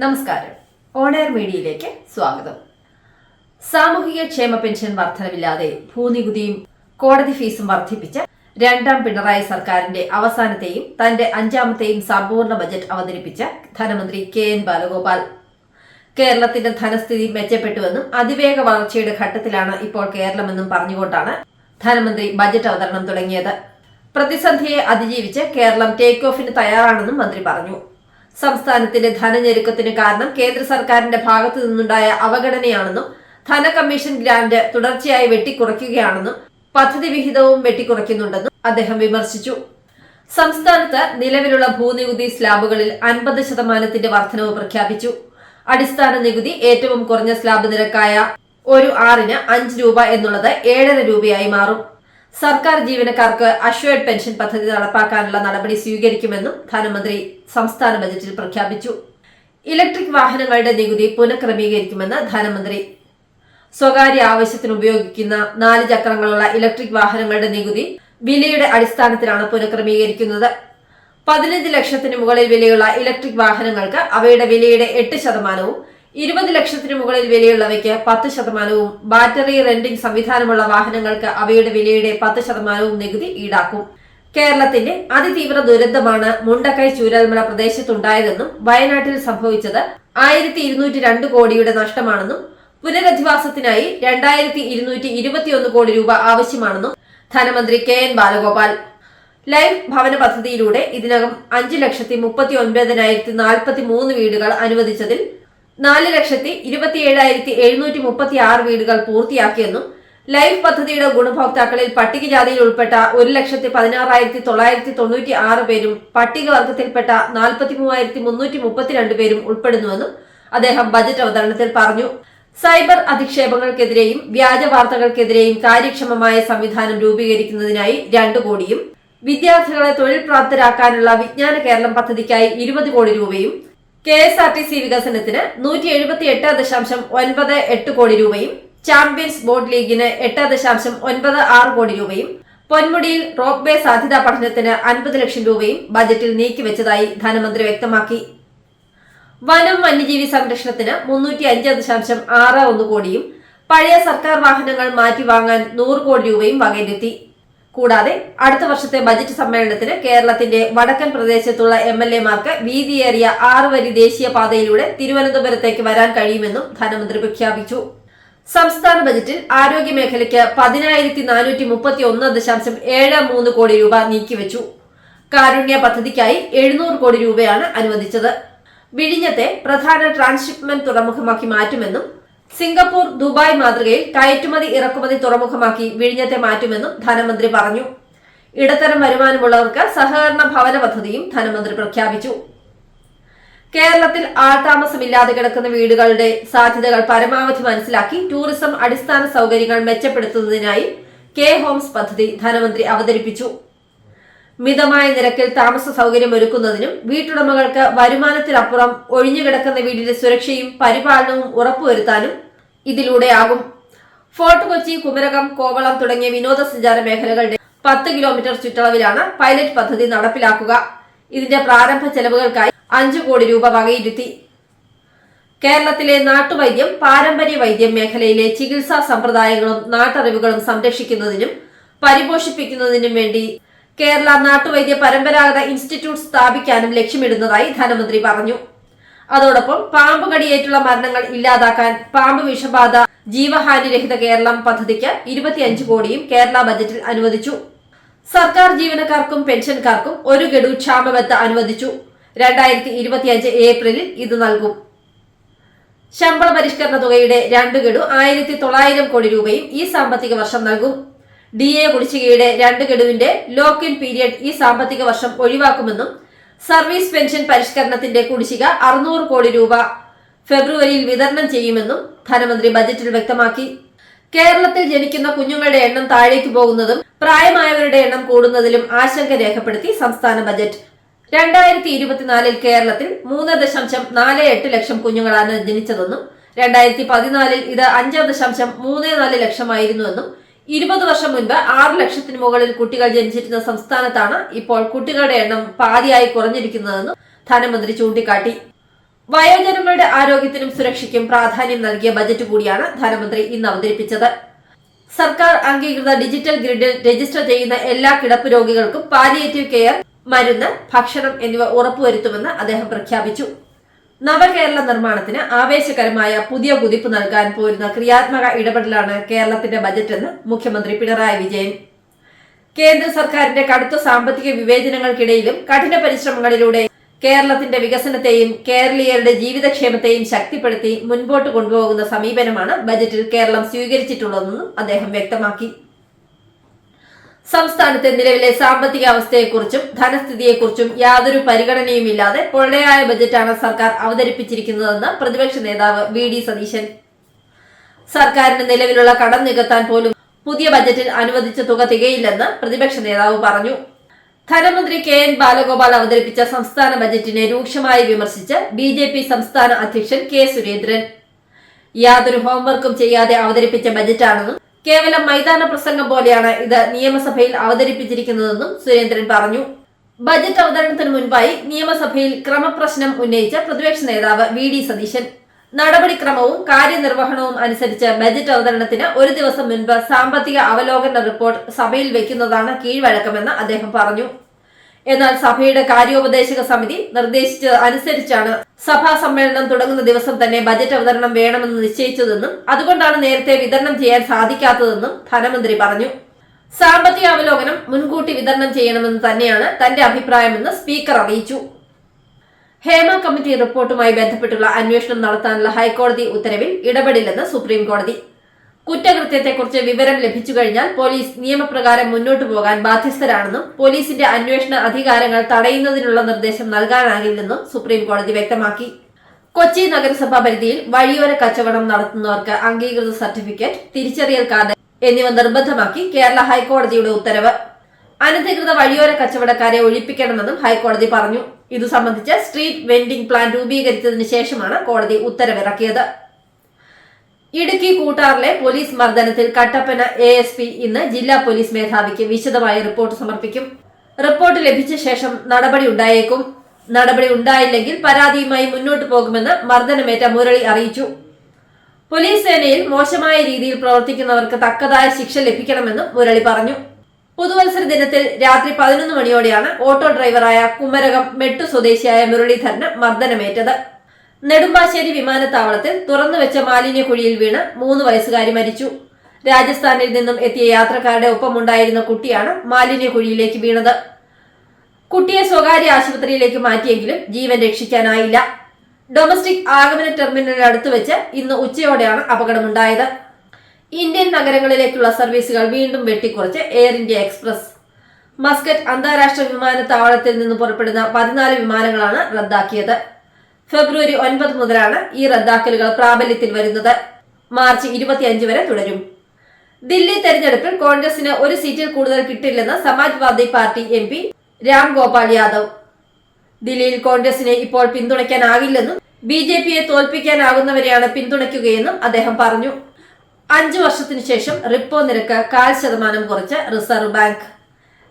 നമസ്കാരം. On air മീഡിയയിലേക്ക് സ്വാഗതം. സാമൂഹിക ക്ഷേമ പെൻഷൻ വർധനവില്ലാതെ ഭൂനികുതിയും കോടതി ഫീസും വർദ്ധിപ്പിച്ച രണ്ടാം പിണറായി സർക്കാരിന്റെ അവസാനത്തെയും തന്റെ അഞ്ചാമത്തെയും സമ്പൂർണ്ണ ബജറ്റ് അവതരിപ്പിച്ച ധനമന്ത്രി കെ.എൻ. ബാലഗോപാൽ കേരളത്തിന്റെ ധനസ്ഥിതി മെച്ചപ്പെട്ടുവെന്നും അതിവേഗ വളർച്ചയുടെ ഘട്ടത്തിലാണ് ഇപ്പോൾ കേരളമെന്നും പറഞ്ഞുകൊണ്ടാണ് ധനമന്ത്രി ബജറ്റ് അവതരണം തുടങ്ങിയത്. പ്രതിസന്ധിയെ അതിജീവിച്ച് കേരളം ടേക്ക് ഓഫിന് തയ്യാറാണെന്നും മന്ത്രി പറഞ്ഞു. സംസ്ഥാനത്തിന്റെ ധനഞെരുക്കത്തിന് കാരണം കേന്ദ്ര സർക്കാരിന്റെ ഭാഗത്തു നിന്നുണ്ടായ അവഗണനയാണെന്നും ധന കമ്മീഷൻ ഗ്രാന്റ് തുടർച്ചയായി വെട്ടിക്കുറയ്ക്കുകയാണെന്നും പദ്ധതി വിഹിതവും വെട്ടിക്കുറയ്ക്കുന്നുണ്ടെന്നും അദ്ദേഹം വിമർശിച്ചു. സംസ്ഥാനത്ത് നിലവിലുള്ള ഭൂനികുതി സ്ലാബുകളിൽ 50% വർധനവ് പ്രഖ്യാപിച്ചു. അടിസ്ഥാന നികുതി ഏറ്റവും കുറഞ്ഞ സ്ലാബ് നിരക്കായ ഒരു ആറിന് 5 രൂപ എന്നുള്ളത് 7.5 രൂപയായി മാറും. സർക്കാർ ജീവനക്കാർക്ക് അഷ്വേർഡ് പെൻഷൻ പദ്ധതി നടപ്പാക്കാനുള്ള നടപടി സ്വീകരിക്കുമെന്നും ധനമന്ത്രി സംസ്ഥാന ബജറ്റിൽ പ്രഖ്യാപിച്ചു. ഇലക്ട്രിക് വാഹനങ്ങളുടെ നികുതി പുനഃക്രമീകരിക്കുമെന്ന് ധനമന്ത്രി. സ്വകാര്യ ആവശ്യത്തിന് ഉപയോഗിക്കുന്ന 4 ചക്രങ്ങളുള്ള ഇലക്ട്രിക് വാഹനങ്ങളുടെ നികുതി വിലയുടെ അടിസ്ഥാനത്തിലാണ് പുനഃക്രമീകരിക്കുന്നത്. 15 ലക്ഷത്തിന് മുകളിൽ വിലയുള്ള ഇലക്ട്രിക് വാഹനങ്ങൾക്ക് അവയുടെ വിലയുടെ 8%, 20 ലക്ഷത്തിന് മുകളിൽ വിലയുള്ളവയ്ക്ക് 10%, ബാറ്ററി റെന്റിംഗ് സംവിധാനമുള്ള വാഹനങ്ങൾക്ക് അവയുടെ വിലയുടെ 10% നികുതി ഈടാക്കും. കേരളത്തിന്റെ അതിതീവ്ര ദുരന്തമാണ് മുണ്ടക്കൈ ചൂരൽമല പ്രദേശത്തുണ്ടായതെന്നും വയനാട്ടിൽ സംഭവിച്ചത് 1202 കോടിയുടെ നഷ്ടമാണെന്നും പുനരധിവാസത്തിനായി 2221 കോടി രൂപ ആവശ്യമാണെന്നും ധനമന്ത്രി കെ.എൻ. ബാലഗോപാൽ. ലൈഫ് ഭവന പദ്ധതിയിലൂടെ ഇതിനകം 5,39,043 വീടുകൾ അനുവദിച്ചതിൽ 4,27,736 വീടുകൾ പൂർത്തിയാക്കിയെന്നും ലൈഫ് പദ്ധതിയുടെ ഗുണഭോക്താക്കളിൽ പട്ടികജാതിയിൽ ഉൾപ്പെട്ട 1,16,996 പേരും പട്ടികവർഗത്തിൽപ്പെട്ട 43,332 പേരും ഉൾപ്പെടുന്നുവെന്നും അദ്ദേഹം ബജറ്റ് അവതരണത്തിൽ പറഞ്ഞു. സൈബർ അധിക്ഷേപങ്ങൾക്കെതിരെയും വ്യാജ വാർത്തകൾക്കെതിരെയും കാര്യക്ഷമമായ സംവിധാനം രൂപീകരിക്കുന്നതിനായി 2 കോടിയും വിദ്യാർത്ഥികളെ തൊഴിൽ പ്രാപ്തരാക്കാനുള്ള വിജ്ഞാന കേരളം പദ്ധതിക്കായി 20 കോടി രൂപയും KSRTC വികസനത്തിന് 178.98 കോടി രൂപയും ചാമ്പ്യൻസ് ബോട്ട് ലീഗിന് 8.96 കോടി രൂപയും പൊന്മുടിയിൽ റോപ്പ് വേ സാധ്യതാ പഠനത്തിന് 50 ലക്ഷം രൂപയും ബജറ്റിൽ നീക്കിവെച്ചതായി ധനമന്ത്രി വ്യക്തമാക്കി. വനം വന്യജീവി സംരക്ഷണത്തിന് 305.61 കോടിയും പഴയ സർക്കാർ വാഹനങ്ങൾ മാറ്റിവാങ്ങാൻ 100 കോടി രൂപയും വകയിരുത്തി. കൂടാതെ അടുത്ത വർഷത്തെ ബജറ്റ് സമ്മേളനത്തിന് കേരളത്തിന്റെ വടക്കൻ പ്രദേശത്തുള്ള MLA-മാർക്ക് വീതിയേറിയ 6 വരി ദേശീയപാതയിലൂടെ തിരുവനന്തപുരത്തേക്ക് വരാൻ കഴിയുമെന്നും ധനമന്ത്രി പ്രഖ്യാപിച്ചു. സംസ്ഥാന ബജറ്റിൽ ആരോഗ്യ മേഖലയ്ക്ക് 10,431.73 കോടി രൂപ നീക്കിവെച്ചു. കാരുണ്യ പദ്ധതിക്കായി 700 കോടി രൂപയാണ് അനുവദിച്ചത്. വിഴിഞ്ഞത്തെ പ്രധാന ട്രാൻസ്ഷിപ്മെന്റ് തുറമുഖമാക്കി മാറ്റുമെന്നും സിംഗപ്പൂർ, ദുബായ് മാതൃകയിൽ കയറ്റുമതി ഇറക്കുമതി തുറമുഖമാക്കി വിഴിഞ്ഞത്തെ മാറ്റുമെന്നും ധനമന്ത്രി പറഞ്ഞു. ഇടത്തരം വരുമാനമുള്ളവർക്ക് സഹകരണ ഭവന പദ്ധതിയും ധനമന്ത്രി പ്രഖ്യാപിച്ചു. കേരളത്തിൽ ആൾതാമസമില്ലാതെ കിടക്കുന്ന വീടുകളുടെ സാധ്യതകൾ പരമാവധി മനസ്സിലാക്കി ടൂറിസം അടിസ്ഥാന സൗകര്യങ്ങൾ മെച്ചപ്പെടുത്തുന്നതിനായി K-ഹോംസ് പദ്ധതി ധനമന്ത്രി അവതരിപ്പിച്ചു. മിതമായ നിരക്കിൽ താമസ സൗകര്യം ഒരുക്കുന്നതിനും വീട്ടുടമകൾക്ക് വരുമാനത്തിനപ്പുറം ഒഴിഞ്ഞുകിടക്കുന്ന വീടിന്റെ സുരക്ഷയും പരിപാലനവും ഉറപ്പുവരുത്താനും ഇതിലൂടെയാകും. ഫോർട്ട് കൊച്ചി, കുമരകം, കോവളം തുടങ്ങിയ വിനോദസഞ്ചാര മേഖലകളുടെ 10 കിലോമീറ്റർ ചുറ്റളവിലാണ് പൈലറ്റ് പദ്ധതി നടപ്പിലാക്കുക. ഇതിന്റെ പ്രാരംഭ ചെലവുകൾക്കായി 5 കോടി രൂപ വകയിരുത്തി. കേരളത്തിലെ നാട്ടുവൈദ്യം, പാരമ്പര്യ വൈദ്യം മേഖലയിലെ ചികിത്സാ സമ്പ്രദായങ്ങളും നാട്ടറിവുകളും സംരക്ഷിക്കുന്നതിനും പരിപോഷിപ്പിക്കുന്നതിനും വേണ്ടി കേരള നാട്ടുവൈദ്യ പരമ്പരാഗത ഇൻസ്റ്റിറ്റ്യൂട്ട് സ്ഥാപിക്കാനും ലക്ഷ്യമിടുന്നതായി ധനമന്ത്രി പറഞ്ഞു. അതോടൊപ്പം പാമ്പ് കടിയേറ്റുള്ള മരണങ്ങൾ ഇല്ലാതാക്കാൻ പാമ്പ് വിഷബാധ ജീവഹാനിരഹിത കേരളം പദ്ധതിക്ക് 25 കോടിയും കേരള ബജറ്റിൽ അനുവദിച്ചു. സർക്കാർ ജീവനക്കാർക്കും പെൻഷൻകാർക്കും 1 ഗഡു ക്ഷാമബത്ത അനുവദിച്ചു. 2025 ഏപ്രിലിൽ ഇത് നൽകും. ശമ്പള പരിഷ്കരണ തുകയുടെ 2 ഗഡു 1,900 കോടി രൂപയും ഈ സാമ്പത്തിക വർഷം നൽകും. DA കുടിശ്ശികയുടെ 2 ഗഡുവിന്റെ ലോക്ക് ഇൻ പീരിയഡ് ഈ സാമ്പത്തിക വർഷം ഒഴിവാക്കുമെന്നും സർവീസ് പെൻഷൻ പരിഷ്കരണത്തിന്റെ കുടിശ്ശിക 600 കോടി രൂപ ഫെബ്രുവരിയിൽ വിതരണം ചെയ്യുമെന്നും ധനമന്ത്രി ബജറ്റിൽ വ്യക്തമാക്കി. കേരളത്തിൽ ജനിക്കുന്ന കുഞ്ഞുങ്ങളുടെ എണ്ണം താഴേക്ക് പോകുന്നതും പ്രായമായവരുടെ എണ്ണം കൂടുന്നതിലും ആശങ്ക രേഖപ്പെടുത്തി സംസ്ഥാന ബജറ്റ്. 2024 കേരളത്തിൽ 3.48 ലക്ഷം കുഞ്ഞുങ്ങളാണ് ജനിച്ചതെന്നും 2014 ഇത് 5.34 ലക്ഷമായിരുന്നുവെന്നും 20 വർഷം മുൻപ് 6 ലക്ഷത്തിന് മുകളിൽ കുട്ടികൾ ജനിച്ചിരുന്ന സംസ്ഥാനത്താണ് ഇപ്പോൾ കുട്ടികളുടെ എണ്ണം പാതിയായി കുറഞ്ഞിരിക്കുന്നതെന്നും ധനമന്ത്രി ചൂണ്ടിക്കാട്ടി. വയോജനങ്ങളുടെ ആരോഗ്യത്തിനും സുരക്ഷയ്ക്കും പ്രാധാന്യം നൽകിയ ബജറ്റ് കൂടിയാണ് ധനമന്ത്രി ഇന്ന് അവതരിപ്പിച്ചത്. സർക്കാർ അംഗീകൃത ഡിജിറ്റൽ ഗ്രിഡിൽ രജിസ്റ്റർ ചെയ്യുന്ന എല്ലാ കിടപ്പ് രോഗികൾക്കും പാലിയേറ്റീവ് കെയർ, മരുന്ന്, ഭക്ഷണം എന്നിവ ഉറപ്പുവരുത്തുമെന്ന് അദ്ദേഹം പ്രഖ്യാപിച്ചു. നവകേരള നിർമ്മാണത്തിന് ആവേശകരമായ പുതിയ കുതിപ്പ് നൽകാൻ പോരുന്ന ക്രിയാത്മക ഇടപെടലാണ് കേരളത്തിന്റെ ബജറ്റെന്ന് മുഖ്യമന്ത്രി പിണറായി വിജയൻ. കേന്ദ്ര സർക്കാരിന്റെ കടുത്ത സാമ്പത്തിക വിവേചനങ്ങൾക്കിടയിലും കഠിന പരിശ്രമങ്ങളിലൂടെ കേരളത്തിന്റെ വികസനത്തെയും കേരളീയരുടെ ജീവിതക്ഷേമത്തെയും ശക്തിപ്പെടുത്തി മുൻപോട്ട് കൊണ്ടുപോകുന്ന സമീപനമാണ് ബജറ്റിൽ കേരളം സ്വീകരിച്ചിട്ടുള്ളതെന്നും അദ്ദേഹം വ്യക്തമാക്കി. സംസ്ഥാനത്തെ നിലവിലെ സാമ്പത്തിക അവസ്ഥയെക്കുറിച്ചും ധനസ്ഥിതിയെക്കുറിച്ചും യാതൊരു പരിഗണനയുമില്ലാതെ പൊള്ളയായ ബജറ്റാണ് സർക്കാർ അവതരിപ്പിച്ചിരിക്കുന്നതെന്ന് പ്രതിപക്ഷ നേതാവ് വി.ഡി. സതീശൻ. സർക്കാരിന് നിലവിലുള്ള കടം നികത്താൻ പോലും പുതിയ ബജറ്റിൽ അനുവദിച്ച തുക തികയില്ലെന്ന് പ്രതിപക്ഷ നേതാവ് പറഞ്ഞു. ധനമന്ത്രി കെ.എൻ. ബാലഗോപാൽ അവതരിപ്പിച്ച സംസ്ഥാന ബജറ്റിനെ രൂക്ഷമായി വിമർശിച്ച് ബി.ജെ.പി. സംസ്ഥാന അധ്യക്ഷൻ കെ. സുരേന്ദ്രൻ യാതൊരു ഹോംവർക്കും ചെയ്യാതെ അവതരിപ്പിച്ച ബജറ്റാണെന്നും കേവലം മൈതാന പ്രസംഗം പോലെയാണ് ഇത് നിയമസഭയിൽ അവതരിപ്പിച്ചിരിക്കുന്നതെന്നും സുരേന്ദ്രൻ പറഞ്ഞു. ബജറ്റ് അവതരണത്തിന് മുൻപായി നിയമസഭയിൽ ക്രമപ്രശ്നം ഉന്നയിച്ച പ്രതിപക്ഷ നേതാവ് വി.ഡി. സതീശൻ നടപടിക്രമവും കാര്യനിർവഹണവും അനുസരിച്ച് ബജറ്റ് അവതരണത്തിന് ഒരു ദിവസം മുൻപ് സാമ്പത്തിക അവലോകന റിപ്പോർട്ട് സഭയിൽ വെക്കുന്നതാണ് കീഴ്വഴക്കമെന്ന് അദ്ദേഹം പറഞ്ഞു. എന്നാൽ സഭയുടെ കാര്യോപദേശക സമിതി നിർദ്ദേശിച്ചത് അനുസരിച്ചാണ് സഭാ സമ്മേളനം തുടങ്ങുന്ന ദിവസം തന്നെ ബജറ്റ് അവതരണം വേണമെന്ന് നിശ്ചയിച്ചതെന്നും അതുകൊണ്ടാണ് നേരത്തെ വിതരണം ചെയ്യാൻ സാധിക്കാത്തതെന്നും ധനമന്ത്രി പറഞ്ഞു. സാമ്പത്തിക അവലോകനം മുൻകൂട്ടി വിതരണം ചെയ്യണമെന്ന് തന്നെയാണ് തന്റെ അഭിപ്രായമെന്ന് സ്പീക്കർ അറിയിച്ചു. ഹേമ കമ്മിറ്റി റിപ്പോർട്ടുമായി ബന്ധപ്പെട്ടുള്ള അന്വേഷണം നടത്താനുള്ള ഹൈക്കോടതി ഉത്തരവിൽ ഇടപെടില്ലെന്ന് സുപ്രീം കോടതി. കുറ്റകൃത്യത്തെക്കുറിച്ച് വിവരം ലഭിച്ചു കഴിഞ്ഞാൽ പോലീസ് നിയമപ്രകാരം മുന്നോട്ടു പോകാൻ ബാധ്യസ്ഥരാണെന്നും പോലീസിന്റെ അന്വേഷണ അധികാരങ്ങൾ തടയുന്നതിനുള്ള നിർദ്ദേശം നൽകാനാകില്ലെന്നും സുപ്രീം കോടതി വ്യക്തമാക്കി. കൊച്ചി നഗരസഭാ പരിധിയിൽ വഴിയോര കച്ചവടം നടത്തുന്നവർക്ക് അംഗീകൃത സർട്ടിഫിക്കറ്റ്, തിരിച്ചറിയൽ കാർഡ് എന്നിവ നിർബന്ധമാക്കി കേരള ഹൈക്കോടതിയുടെ ഉത്തരവ്. അനധികൃത വഴിയോര കച്ചവടക്കാരെ ഒഴിപ്പിക്കണമെന്നും ഹൈക്കോടതി പറഞ്ഞു. ഇതു സംബന്ധിച്ച് സ്ട്രീറ്റ് വെൻഡിംഗ് പ്ലാൻ രൂപീകരിച്ചതിനു ശേഷമാണ് കോടതി ഉത്തരവിറക്കിയത്. ഇടുക്കി കൂട്ടാറിലെ പോലീസ് മർദ്ദനത്തിൽ കട്ടപ്പന ASP ഇന്ന് ജില്ലാ പോലീസ് മേധാവിക്ക് വിശദമായ റിപ്പോർട്ട് സമർപ്പിക്കും. റിപ്പോർട്ട് ലഭിച്ച ശേഷം നടപടി ഉണ്ടായേക്കും. നടപടി ഉണ്ടായില്ലെങ്കിൽ പരാതിയുമായി മുന്നോട്ടു പോകുമെന്ന് മർദ്ദനമേറ്റ മുരളി അറിയിച്ചു. പോലീസ് സേനയിൽ മോശമായ രീതിയിൽ പ്രവർത്തിക്കുന്നവർക്ക് തക്കതായ ശിക്ഷ ലഭിക്കണമെന്നും മുരളി പറഞ്ഞു. പുതുവത്സര ദിനത്തിൽ രാത്രി 11 മണിയോടെയാണ് ഓട്ടോ ഡ്രൈവറായ കുമരകം മെട്ടു സ്വദേശിയായ മുരളീധരന് മർദ്ദനമേറ്റത്. നെടുമ്പാശ്ശേരി വിമാനത്താവളത്തിൽ തുറന്നുവെച്ച മാലിന്യ കുഴിയിൽ വീണ് 3 വയസ്സുകാരി മരിച്ചു. രാജസ്ഥാനിൽ നിന്നും എത്തിയ യാത്രക്കാരുടെ ഒപ്പമുണ്ടായിരുന്ന കുട്ടിയാണ് മാലിന്യ കുഴിയിലേക്ക് വീണത്. കുട്ടിയെ സ്വകാര്യ ആശുപത്രിയിലേക്ക് മാറ്റിയെങ്കിലും ജീവൻ രക്ഷിക്കാനായില്ല. ഡൊമസ്റ്റിക് ആഗമന ടെർമിനലിന് അടുത്ത് വെച്ച് ഇന്ന് ഉച്ചയോടെയാണ് അപകടമുണ്ടായത്. ഇന്ത്യൻ നഗരങ്ങളിലേക്കുള്ള സർവീസുകൾ വീണ്ടും വെട്ടിക്കുറച്ച് എയർ ഇന്ത്യ എക്സ്പ്രസ്. മസ്കറ്റ് അന്താരാഷ്ട്ര വിമാനത്താവളത്തിൽ നിന്ന് പുറപ്പെടുന്ന 14 വിമാനങ്ങളാണ് റദ്ദാക്കിയത്. ഫെബ്രുവരി 9 മുതലാണ് ഈ റദ്ദാക്കലുകൾ പ്രാബല്യത്തിൽ വരുന്നത്. മാർച്ച് 25 വരെ തുടരും. ദില്ലി തെരഞ്ഞെടുപ്പിൽ കോൺഗ്രസിന് ഒരു സീറ്റിൽ കൂടുതൽ കിട്ടില്ലെന്ന് സമാജ്വാദി പാർട്ടി MP രാം ഗോപാൽ യാദവ്. ദില്ലിയിൽ കോൺഗ്രസിനെ ഇപ്പോൾ പിന്തുണയ്ക്കാനാകില്ലെന്നും BJPയെ തോൽപ്പിക്കാനാകുന്നവരെയാണ് പിന്തുണയ്ക്കുകയെന്നും അദ്ദേഹം പറഞ്ഞു. 5 വർഷത്തിനു ശേഷം റിപ്പോ നിരക്ക് 0.5% കുറച്ച് റിസർവ് ബാങ്ക്.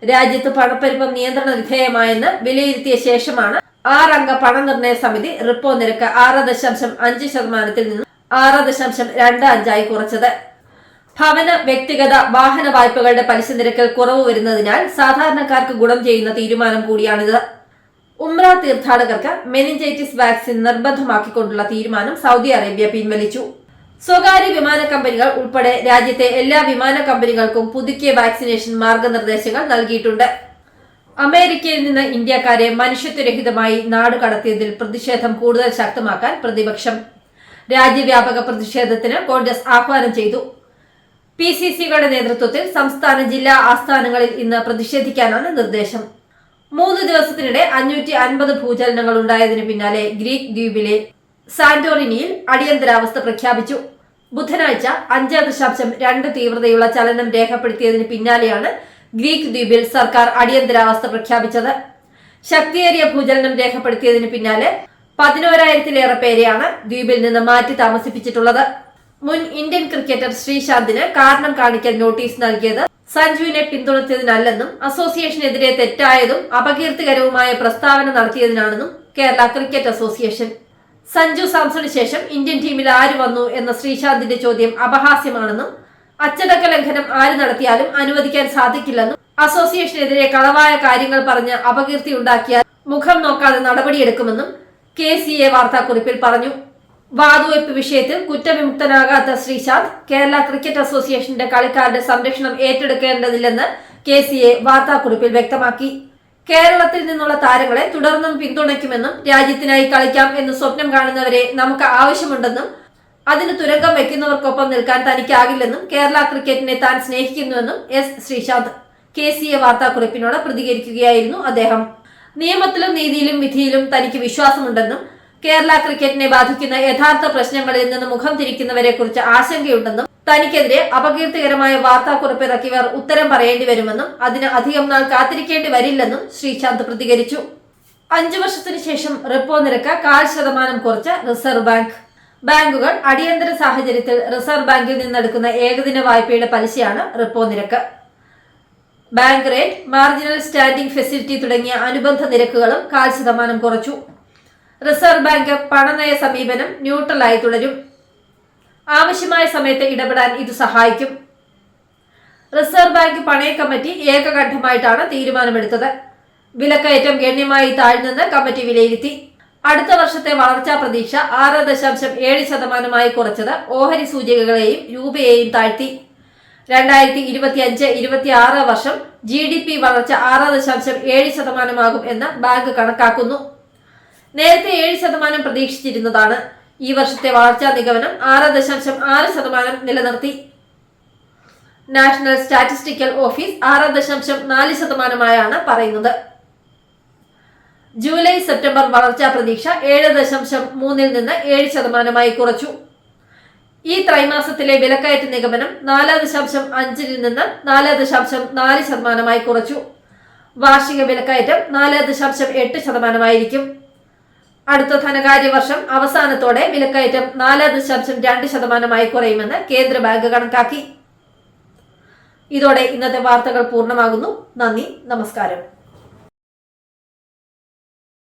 രാജ്യത്ത് പണപ്പെരുപ്പം നിയന്ത്രണ വിധേയമായെന്ന് വിലയിരുത്തിയ ശേഷമാണ് 6 അംഗ പണനിർണയ സമിതി റിപ്പോ നിരക്ക് 6.5% നിന്ന് 6.25 കുറച്ചത്. ഭവന, വ്യക്തിഗത, വാഹന വായ്പകളുടെ പലിശ നിരക്കിൽ കുറവ് വരുന്നതിനാൽ സാധാരണക്കാർക്ക് ഗുണം ചെയ്യുന്ന തീരുമാനം കൂടിയാണിത്. ഉംറ തീർത്ഥാടകർക്ക് മെനിഞ്ചൈറ്റിസ് വാക്സിൻ നിർബന്ധമാക്കിക്കൊണ്ടുള്ള തീരുമാനം സൗദി അറേബ്യ പിൻവലിച്ചു. സ്വകാര്യ വിമാന കമ്പനികൾ ഉൾപ്പെടെ രാജ്യത്തെ എല്ലാ വിമാന കമ്പനികൾക്കും പുതുക്കിയ വാക്സിനേഷൻ മാർഗനിർദ്ദേശങ്ങൾ നൽകിയിട്ടുണ്ട്. അമേരിക്കയിൽ നിന്ന് ഇന്ത്യക്കാരെ മനുഷ്യത്വരഹിതമായി നാട് കടത്തിയതിൽ പ്രതിഷേധം കൂടുതൽ ശക്തമാക്കാൻ പ്രതിപക്ഷം. രാജ്യവ്യാപക പ്രതിഷേധത്തിന് കോൺഗ്രസ് ആഹ്വാനം ചെയ്തു. PCCകളുടെ നേതൃത്വത്തിൽ സംസ്ഥാന ജില്ലാ ആസ്ഥാനങ്ങളിൽ ഇന്ന് പ്രതിഷേധിക്കാനാണ് നിർദ്ദേശം. 3 ദിവസത്തിനിടെ 550 ഭൂചലനങ്ങൾ ഉണ്ടായതിനു പിന്നാലെ ഗ്രീക്ക് ദ്വീപിലെ സാന്റോറിനിയിൽ അടിയന്തരാവസ്ഥ പ്രഖ്യാപിച്ചു. ബുധനാഴ്ച 5.2 തീവ്രതയുള്ള ചലനം രേഖപ്പെടുത്തിയതിന് പിന്നാലെയാണ് ഗ്രീക്ക് ദ്വീപിൽ സർക്കാർ അടിയന്തരാവസ്ഥ പ്രഖ്യാപിച്ചത്. ശക്തിയേറിയ ഭൂചലനം രേഖപ്പെടുത്തിയതിന് പിന്നാലെ 11,000-ലേറെ പേരെയാണ് ദ്വീപിൽ നിന്ന് മാറ്റി താമസിപ്പിച്ചിട്ടുള്ളത്. മുൻ ഇന്ത്യൻ ക്രിക്കറ്റർ ശ്രീശാന്തിന് കാരണം കാണിക്കൽ നോട്ടീസ് നൽകിയത് സഞ്ജുവിനെ പിന്തുണച്ചതിനല്ലെന്നും അസോസിയേഷനെതിരെ തെറ്റായതും അപകീർത്തികരവുമായ പ്രസ്താവന നടത്തിയതിനാണെന്നും കേരള ക്രിക്കറ്റ് അസോസിയേഷൻ. സഞ്ജു സാംസണിന് ശേഷം ഇന്ത്യൻ ടീമിൽ ആര് വന്നു എന്ന ശ്രീശാന്തിന്റെ ചോദ്യം അപഹാസ്യമാണെന്നും അച്ചടക്ക ലംഘനം ആര് നടത്തിയാലും അനുവദിക്കാൻ സാധിക്കില്ലെന്നും അസോസിയേഷനെതിരെ കളവായ കാര്യങ്ങൾ പറഞ്ഞ് അപകീർത്തി ഉണ്ടാക്കിയാൽ മുഖം നോക്കാതെ നടപടിയെടുക്കുമെന്നും KCA വാർത്താക്കുറിപ്പിൽ പറഞ്ഞു. വാതുവയ്പ് വിഷയത്തിൽ കുറ്റവിമുക്തനാകാത്ത ശ്രീശാന്ത് കേരള ക്രിക്കറ്റ് അസോസിയേഷന്റെ കളിക്കാരുടെ സംരക്ഷണം ഏറ്റെടുക്കേണ്ടതില്ലെന്ന് KCA വാർത്താക്കുറിപ്പിൽ വ്യക്തമാക്കി. കേരളത്തിൽ നിന്നുള്ള താരങ്ങളെ തുടർന്നും പിന്തുണയ്ക്കുമെന്നും രാജ്യത്തിനായി കളിക്കാം എന്ന് സ്വപ്നം കാണുന്നവരെ നമുക്ക് ആവശ്യമുണ്ടെന്നും അതിന് തുരങ്കം വെക്കുന്നവർക്കൊപ്പം നിൽക്കാൻ തനിക്കാകില്ലെന്നും കേരള ക്രിക്കറ്റിനെ താൻ സ്നേഹിക്കുന്നുവെന്നും ശ്രീശാന്ത് KCA വാർത്താക്കുറിപ്പിനോട് പ്രതികരിക്കുകയായിരുന്നു അദ്ദേഹം. നിയമത്തിലും നീതിയിലും വിധിയിലും തനിക്ക് വിശ്വാസമുണ്ടെന്നും കേരള ക്രിക്കറ്റിനെ ബാധിക്കുന്ന യഥാർത്ഥ പ്രശ്നങ്ങളിൽ നിന്ന് മുഖം തിരിക്കുന്നവരെ കുറിച്ച് ആശങ്കയുണ്ടെന്നും തനിക്കെതിരെ അപകീർത്തികരമായ വാർത്താക്കുറിപ്പ് ഇറക്കിയവർ ഉത്തരം പറയേണ്ടി വരുമെന്നും അതിന് അധികം നാൾ കാത്തിരിക്കേണ്ടി വരില്ലെന്നും ശ്രീശാന്ത് പ്രതികരിച്ചു. 5 വർഷത്തിന് ശേഷം റിപ്പോ നിരക്ക് 0.5% കുറച്ച് റിസർവ് ബാങ്ക്. ബാങ്കുകൾ അടിയന്തര സാഹചര്യത്തിൽ റിസർവ് ബാങ്കിൽ നിന്നെടുക്കുന്ന ഏകദിന വായ്പയുടെ പലിശയാണ് റിപ്പോ നിരക്ക്. Bank rate, marginal standing facility തുടങ്ങിയ അനുബന്ധ നിരക്കുകളും 0.5% കുറച്ചു. റിസർവ് ബാങ്ക് പണനയ സമീപനം ന്യൂട്രലായി തുടരും. ആവശ്യമായ സമയത്ത് ഇടപെടാൻ ഇത് സഹായിക്കും. റിസർവ് ബാങ്ക് പണയ കമ്മിറ്റി ഏകകണ്ഠമായിട്ടാണ് തീരുമാനമെടുത്തത്. വിലക്കയറ്റം ഗണ്യമായി താഴ്ന്നെന്ന് കമ്മിറ്റി വിലയിരുത്തി. അടുത്ത വർഷത്തെ വളർച്ചാ പ്രതീക്ഷ 6.7% കുറച്ചത് ഓഹരി സൂചികകളെയും രൂപയെയും താഴ്ത്തി. 2025-26 വർഷം GDP വളർച്ച 6.7% എന്ന് ബാങ്ക് കണക്കാക്കുന്നു. നേരത്തെ 7% പ്രതീക്ഷിച്ചിരുന്നതാണ്. ഈ വർഷത്തെ വളർച്ചാ നിഗമനം 6.6% നിലനിർത്തി. നാഷണൽ സ്റ്റാറ്റിസ്റ്റിക്കൽ ഓഫീസ് 6.4%ആയാണ് പറയുന്നത്. ജൂലൈ സെപ്റ്റംബർ വളർച്ചാ പ്രതീക്ഷ 7.3 നിന്ന് 7% കുറച്ചു. ഈ ത്രൈമാസത്തിലെ വിലക്കയറ്റ നിഗമനം 4.5 നിന്ന് 4.4% കുറച്ചു. വാർഷിക വിലക്കയറ്റം 4.8% അടുത്ത ധനകാര്യ വർഷം അവസാനത്തോടെ വിലക്കയറ്റം 4.2% കുറയുമെന്ന് കേന്ദ്ര ബാങ്ക് കണക്കാക്കി. ഇതോടെ ഇന്നത്തെ വാർത്തകൾ പൂർണ്ണമാകുന്നു. നന്ദി, നമസ്കാരം.